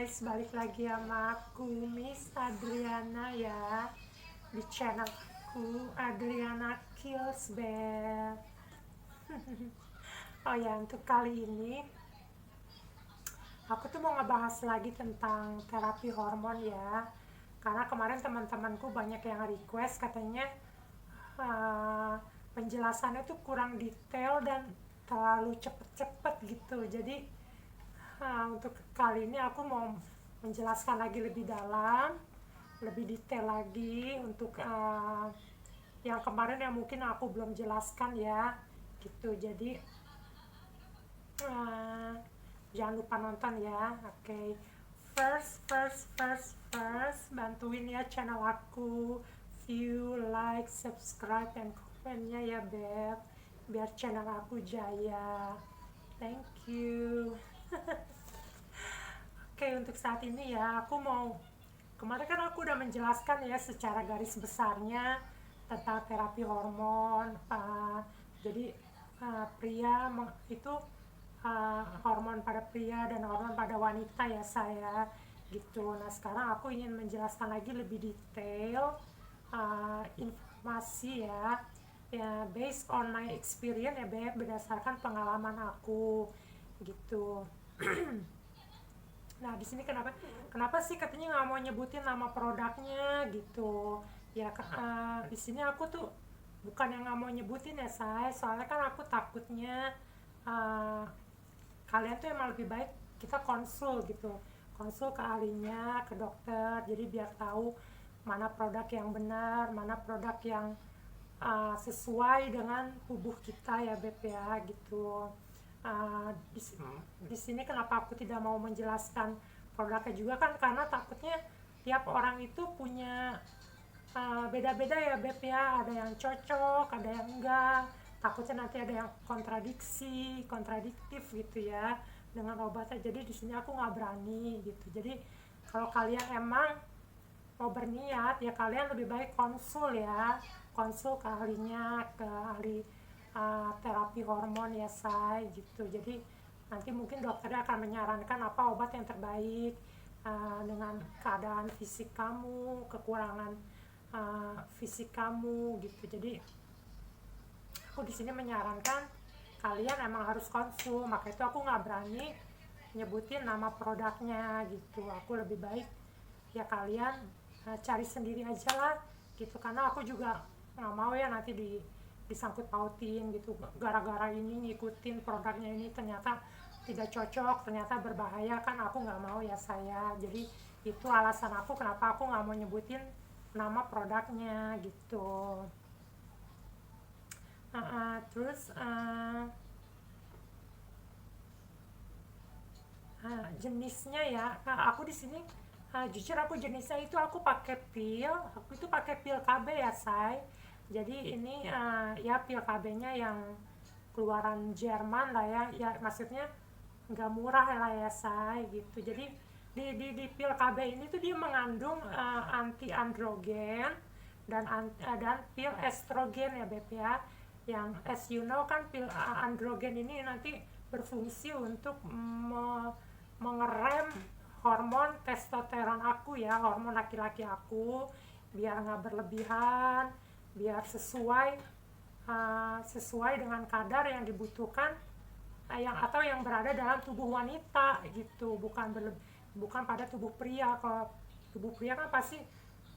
guys, balik lagi sama aku Miss Adriana ya, di channel aku Adriana Kills Bell. Oh ya, untuk kali ini aku tuh mau ngebahas lagi tentang terapi hormon ya, karena kemarin teman-temanku banyak yang request katanya uh, penjelasannya tuh kurang detail dan terlalu cepet-cepet gitu. Jadi untuk kali ini aku mau menjelaskan lagi lebih dalam, lebih detail lagi untuk yang kemarin yang mungkin aku belum jelaskan ya, gitu. Jadi uh, jangan lupa nonton ya, oke. Okay. First, bantuin ya channel aku, view, like, subscribe, dan komennya ya Beb, biar channel aku jaya. Thank you. Oke, untuk saat ini ya, kemarin kan aku udah menjelaskan ya secara garis besarnya tentang terapi hormon. Jadi pria itu hormon pada pria dan hormon pada wanita ya saya gitu. Nah sekarang aku ingin menjelaskan lagi lebih detail informasi ya based on my experience ya berdasarkan pengalaman aku gitu. Nah, di sini kenapa sih katanya nggak mau nyebutin nama produknya gitu? Ya, di sini aku tuh bukan yang nggak mau nyebutin ya, soalnya kan aku takutnya uh, kalian tuh emang lebih baik kita konsul gitu, konsul ke ahlinya, ke dokter, jadi biar tahu mana produk yang benar, mana produk yang sesuai dengan tubuh kita ya Beb ya gitu. Uh, di, di sini kenapa aku tidak mau menjelaskan produknya juga kan karena takutnya tiap orang itu punya beda-beda ya Beb ya, ada yang cocok, ada yang enggak, takutnya nanti ada yang kontradiktif gitu ya dengan obatnya. Jadi di sini aku nggak berani gitu. Jadi kalau kalian emang mau berniat ya kalian lebih baik konsul ya, konsul ke ahlinya, ke ahli terapi hormon ya gitu. Jadi nanti mungkin dokternya akan menyarankan apa obat yang terbaik dengan keadaan fisik kamu, kekurangan fisik kamu gitu. Jadi aku di sini menyarankan kalian emang harus konsul, maka itu aku nggak berani nyebutin nama produknya gitu. Aku lebih baik ya kalian cari sendiri aja lah gitu, karena aku juga nggak mau ya nanti disangkut pautin gitu gara-gara ini ngikutin produknya ini ternyata tidak cocok, ternyata berbahaya, kan aku nggak mau ya saya. Jadi itu alasan aku kenapa aku nggak mau nyebutin nama produknya gitu. Terus jenisnya ya, aku di sini jujur aku jenisnya itu aku pakai aku itu pakai pil KB ya jadi ini ya pil KB-nya yang keluaran Jerman lah ya maksudnya nggak murah lah ya gitu. Jadi di pil KB ini tuh dia mengandung anti androgen dan pil estrogen ya Beb ya, yang as you know kan pil androgen ini nanti berfungsi untuk mengerem hormon testosteron aku ya, hormon laki-laki aku, biar nggak berlebihan, biar sesuai dengan kadar yang dibutuhkan yang berada dalam tubuh wanita gitu, bukan pada tubuh pria. Kalau tubuh pria kan pasti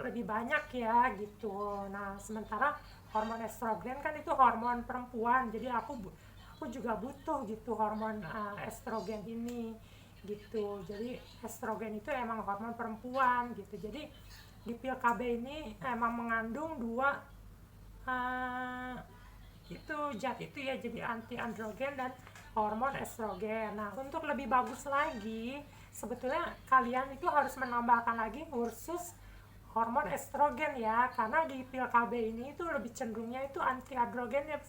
lebih banyak ya gitu. Nah sementara hormon estrogen kan itu hormon perempuan, jadi aku juga butuh gitu hormon estrogen ini gitu. Jadi estrogen itu emang hormon perempuan gitu. Jadi di pil KB ini emang mengandung dua itu zat itu ya, jadi anti androgen dan hormon estrogen. Nah untuk lebih bagus lagi sebetulnya kalian itu harus menambahkan lagi khusus hormon estrogen ya, karena di pil KB ini itu lebih cenderungnya itu anti androgen ya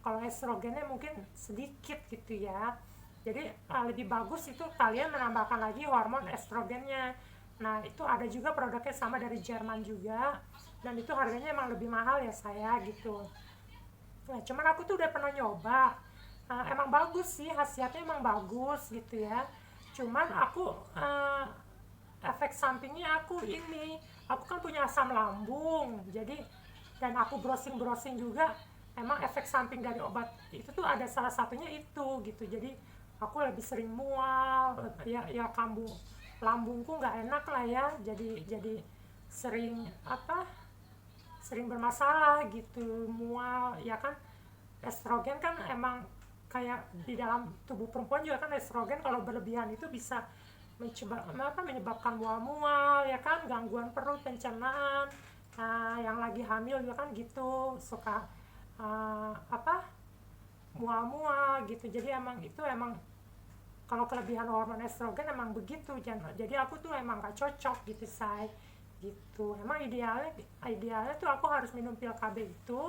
kalau estrogennya mungkin sedikit gitu ya. Jadi lebih bagus itu kalian menambahkan lagi hormon estrogennya. Nah itu ada juga produknya sama dari Jerman juga, dan itu harganya emang lebih mahal ya gitu. Nah cuman aku tuh udah pernah nyoba, emang bagus sih, khasiatnya emang bagus gitu ya. cuman aku efek sampingnya aku kan punya asam lambung, jadi dan aku browsing juga, emang efek samping dari obat itu tuh ada salah satunya itu gitu. Jadi aku lebih sering mual ya, lambungku nggak enak lah ya, jadi sering sering bermasalah gitu, mual ya kan. Estrogen kan emang kayak di dalam tubuh perempuan juga kan, estrogen kalau berlebihan itu bisa menyebabkan mual-mual ya kan, gangguan perut, pencernaan. Nah, yang lagi hamil juga kan gitu, suka uh, apa mual-mual gitu. Jadi emang kalau kelebihan hormon estrogen emang begitu. Jadi aku tuh emang gak cocok gitu, say gitu. Emang idealnya tuh aku harus minum pil KB itu,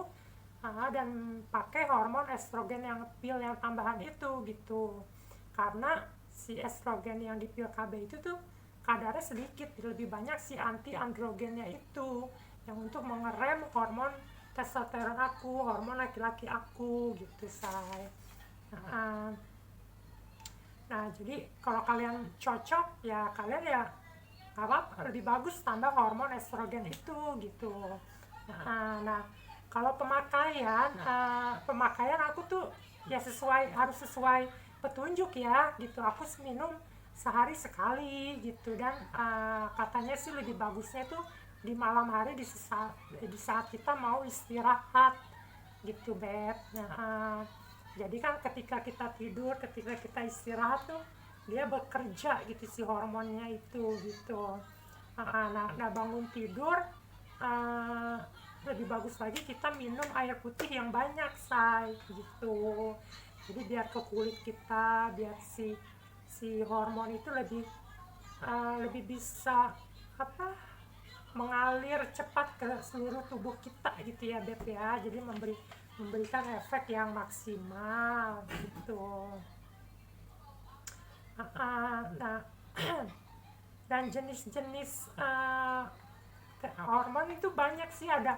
dan pakai hormon estrogen yang pil yang tambahan itu gitu. Karena si estrogen yang di pil KB itu tuh kadarnya sedikit, lebih banyak si anti androgennya itu yang untuk mengerem hormon testosteron aku, hormon laki-laki aku gitu, say. Nah, nah jadi kalau kalian cocok ya kalian ya apa lebih bagus tambah hormon estrogen itu gitu. Nah, kalau pemakaian aku tuh ya harus sesuai petunjuk ya gitu. Aku minum sehari sekali gitu, dan katanya sih lebih bagusnya tuh di malam hari, di saat kita mau istirahat gitu, Beb. Nah, jadi kan ketika kita tidur, ketika kita istirahat tuh dia bekerja gitu si hormonnya itu gitu. Nah, bangun tidur, uh, lebih bagus lagi kita minum air putih yang banyak, say gitu. Jadi biar ke kulit kita, biar si hormon itu lebih bisa apa mengalir cepat ke seluruh tubuh kita gitu ya, Beb ya. Jadi memberikan efek yang maksimal gitu. Nah, dan jenis-jenis hormon itu banyak sih, ada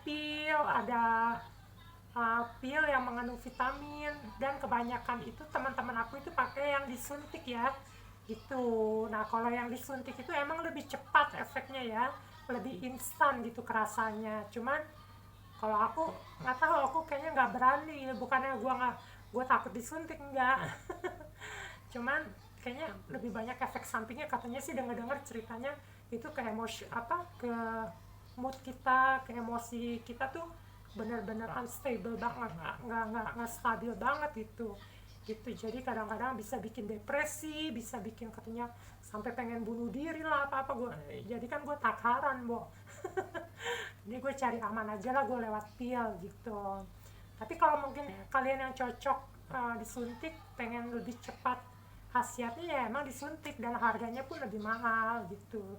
pil, ada pil yang mengandung vitamin, dan kebanyakan itu teman-teman aku itu pakai yang disuntik ya gitu. Nah, kalau yang disuntik itu emang lebih cepat efeknya ya, lebih instan gitu kerasanya. Cuman kalau aku nggak tahu, aku kayaknya nggak berani, bukannya gue takut disuntik, enggak. Cuman kayaknya lebih banyak efek sampingnya, katanya sih dengar-dengar ceritanya itu ke emosi, ke mood kita, ke emosi kita tuh benar-benar unstable banget, nggak stabil banget gitu. Jadi kadang-kadang bisa bikin depresi, bisa bikin katanya sampai pengen bunuh diri lah, apa gue. Jadi kan gue takaran, Bo. Jadi gue cari aman aja lah, gue lewat pil gitu. Tapi kalau mungkin kalian yang cocok disuntik, pengen lebih cepat khasiatnya, ya emang disuntik, dan harganya pun lebih mahal gitu.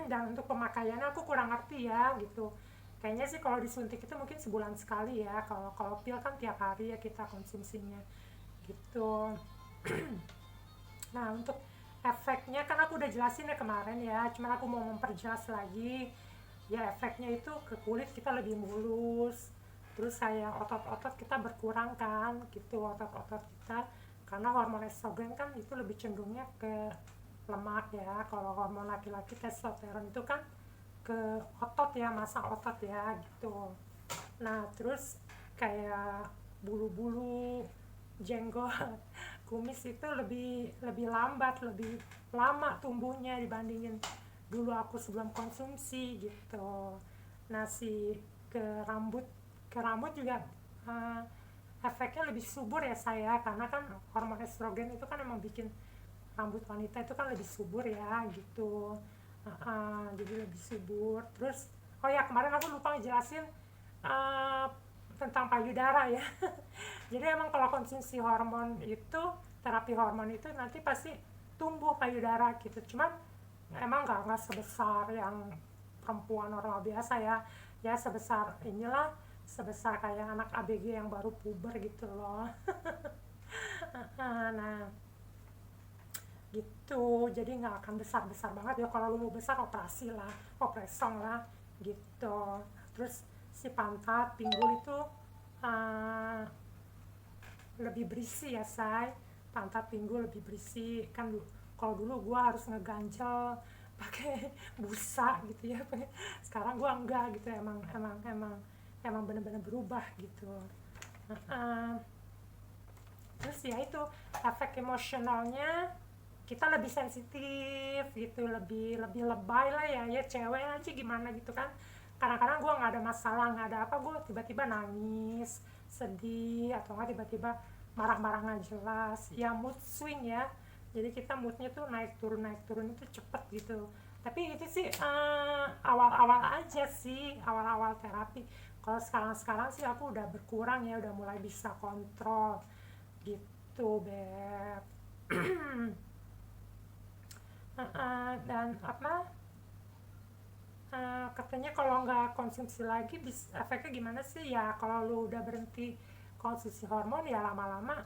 Dan untuk pemakaiannya aku kurang ngerti ya gitu. Kayaknya sih kalau disuntik itu mungkin sebulan sekali ya. Kalau pil kan tiap hari ya kita konsumsinya gitu. Nah, untuk efeknya kan aku udah jelasin ya kemarin ya. Cuman aku mau memperjelas lagi. Ya, efeknya itu ke kulit kita lebih mulus. Terus kayak otot-otot kita berkurang kan gitu, otot-otot kita. Karena hormon estrogen kan itu lebih cenderungnya ke lemak ya. Kalau hormon laki-laki testosteron itu kan ke otot ya, massa otot ya gitu. Nah, terus kayak bulu-bulu, jenggot, kumis itu lebih lebih lambat, lebih lama tumbuhnya dibandingin dulu aku sebelum konsumsi gitu. Nah, ke rambut ke rambut juga uh, efeknya lebih subur ya, saya, karena kan hormon estrogen itu kan emang bikin rambut wanita itu kan lebih subur ya gitu. Jadi lebih subur. Terus oh ya, kemarin aku lupa ngejelasin uh, tentang payudara ya. Jadi emang kalau konsumsi hormon itu, terapi hormon itu nanti pasti tumbuh payudara gitu. Cuman emang nggak sebesar yang perempuan normal biasa ya. Ya sebesar sebesar kayak anak ABG yang baru puber gitu loh. Nah gitu, jadi nggak akan besar banget ya. Kalau lu mau besar, operasong lah gitu. Terus si pantat, pinggul itu uh, lebih berisi ya, say. pantat pinggul lebih bersih kan. Kalau dulu gue harus ngeganjel pakai busa gitu ya, sekarang gue enggak gitu, emang bener-bener berubah gitu. uh, Terus ya itu efek emosionalnya, kita lebih sensitif gitu, lebih lebih lebay lah ya, ya cewek aja gimana gitu kan. Kadang-kadang gue nggak ada masalah, nggak ada apa, gue tiba-tiba nangis sedih, atau nggak tiba-tiba marah-marah nggak jelas ya, mood swing ya. Jadi kita moodnya tuh naik turun itu cepet gitu. Tapi itu sih awal-awal aja sih, awal-awal terapi. Kalau sekarang sih aku udah berkurang ya, udah mulai bisa kontrol gitu, Beb. Dan apa, katanya kalau nggak konsumsi lagi efeknya gimana sih ya, kalau lu udah berhenti konsumsi hormon ya lama-lama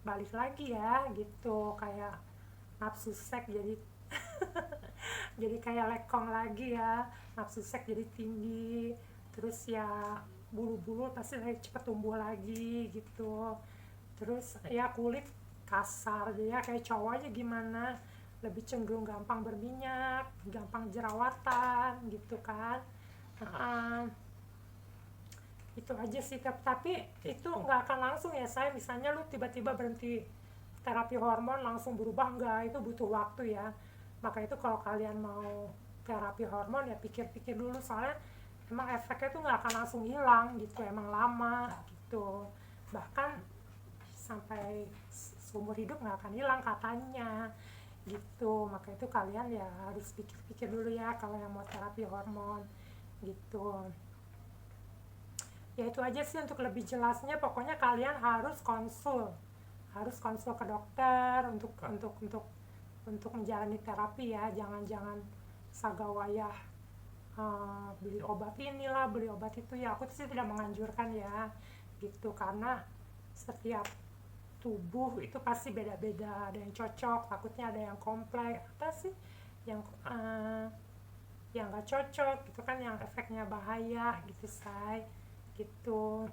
balik lagi ya gitu, kayak nafsu seks jadi jadi kayak lekong lagi ya, nafsu seks jadi tinggi, terus ya bulu-bulu pasti cepet tumbuh lagi gitu. Terus ya kulit kasar, jadi ya kayak cowok aja gimana, lebih cenderung gampang berminyak, gampang jerawatan gitu kan. uh, itu aja sih. Tapi itu nggak akan langsung ya, saya misalnya lu tiba-tiba berhenti terapi hormon langsung berubah, nggak, itu butuh waktu ya. Maka itu kalau kalian mau terapi hormon ya pikir-pikir dulu, soalnya emang efeknya tuh nggak akan langsung hilang gitu, emang lama gitu, bahkan sampai seumur hidup nggak akan hilang katanya gitu. Maka itu kalian ya harus pikir-pikir dulu ya kalau yang mau terapi hormon gitu. Ya itu aja sih, untuk lebih jelasnya pokoknya kalian harus konsul ke dokter untuk menjalani terapi ya. Jangan sagawayah beli obat inilah beli obat itu ya, aku sih tidak menganjurkan ya gitu, karena setiap tubuh itu pasti beda-beda, ada yang cocok, takutnya ada yang kompleks apa sih yang yang nggak cocok gitu kan, yang efeknya bahaya gitu say gitu.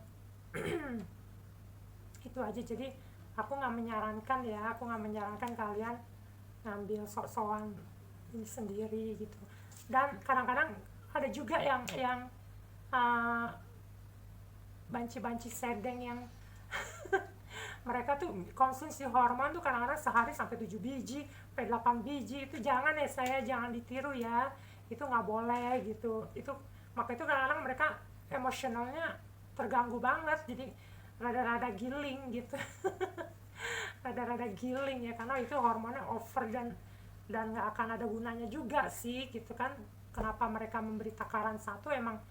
Itu aja, jadi aku nggak menyarankan kalian ngambil sok-sokan ini sendiri gitu. Dan kadang-kadang ada juga yang uh, banci-banci sedeng yang mereka tuh konsumsi hormon tuh kadang-kadang sehari sampai 7 biji, sampai 8 biji. Itu jangan ya, jangan ditiru ya. Itu nggak boleh gitu. Maka itu kadang-kadang mereka emosionalnya terganggu banget, jadi rada-rada giling gitu. Rada-rada giling ya, karena itu hormonnya over dan nggak akan ada gunanya juga sih gitu kan. Kenapa mereka memberi takaran satu, emang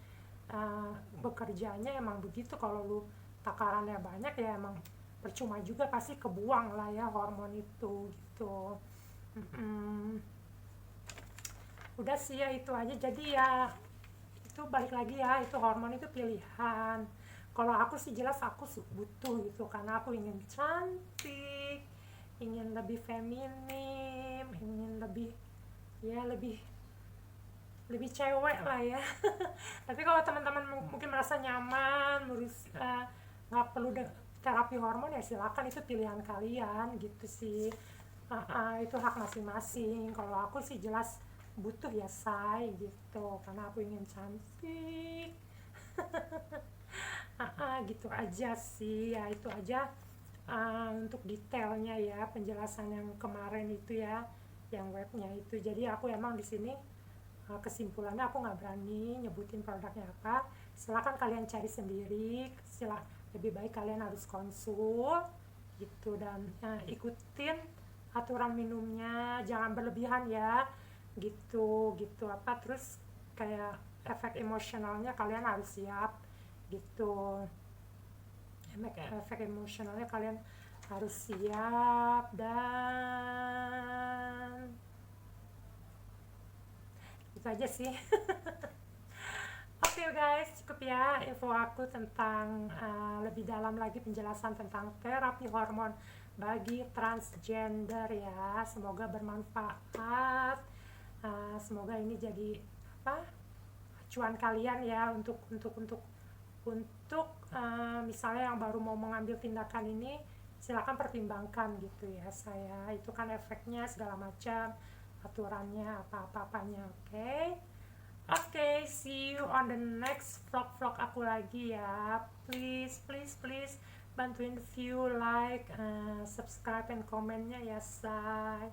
bekerjanya emang begitu. Kalau lu takarannya banyak ya emang percuma juga, pasti kebuang lah ya hormon itu gitu. Udah sih ya itu aja. Jadi ya itu balik lagi ya, itu hormon itu pilihan. Kalau aku sih jelas aku butuh gitu, karena aku ingin cantik, ingin lebih feminim, ingin lebih ya lebih cewek lah ya. Tapi kalau teman-teman mungkin merasa nyaman nggak perlu terapi hormon ya silakan, itu pilihan kalian gitu sih. Itu hak masing-masing. Kalau aku sih jelas butuh ya say gitu, karena aku ingin cantik. Gitu aja sih ya, itu aja untuk detailnya ya, penjelasan yang kemarin itu ya, yang webnya itu. Jadi aku emang di sini kesimpulannya aku nggak berani nyebutin produknya apa, silakan kalian cari sendiri. Lebih baik kalian harus konsul gitu, dan ikutin aturan minumnya, jangan berlebihan ya gitu apa. Terus kayak efek emosionalnya kalian harus siap gitu, efek emosionalnya kalian harus siap. Dan itu aja sih. Oke guys, cukup ya info aku tentang lebih dalam lagi penjelasan tentang terapi hormon bagi transgender ya. Semoga bermanfaat. Semoga ini jadi acuan kalian ya untuk misalnya yang baru mau mengambil tindakan ini, silakan pertimbangkan gitu ya saya, itu kan efeknya segala macam, aturannya apa-apanya. Oke, see you on the next vlog aku lagi ya. Please please please bantuin view, like, subscribe and komennya ya say.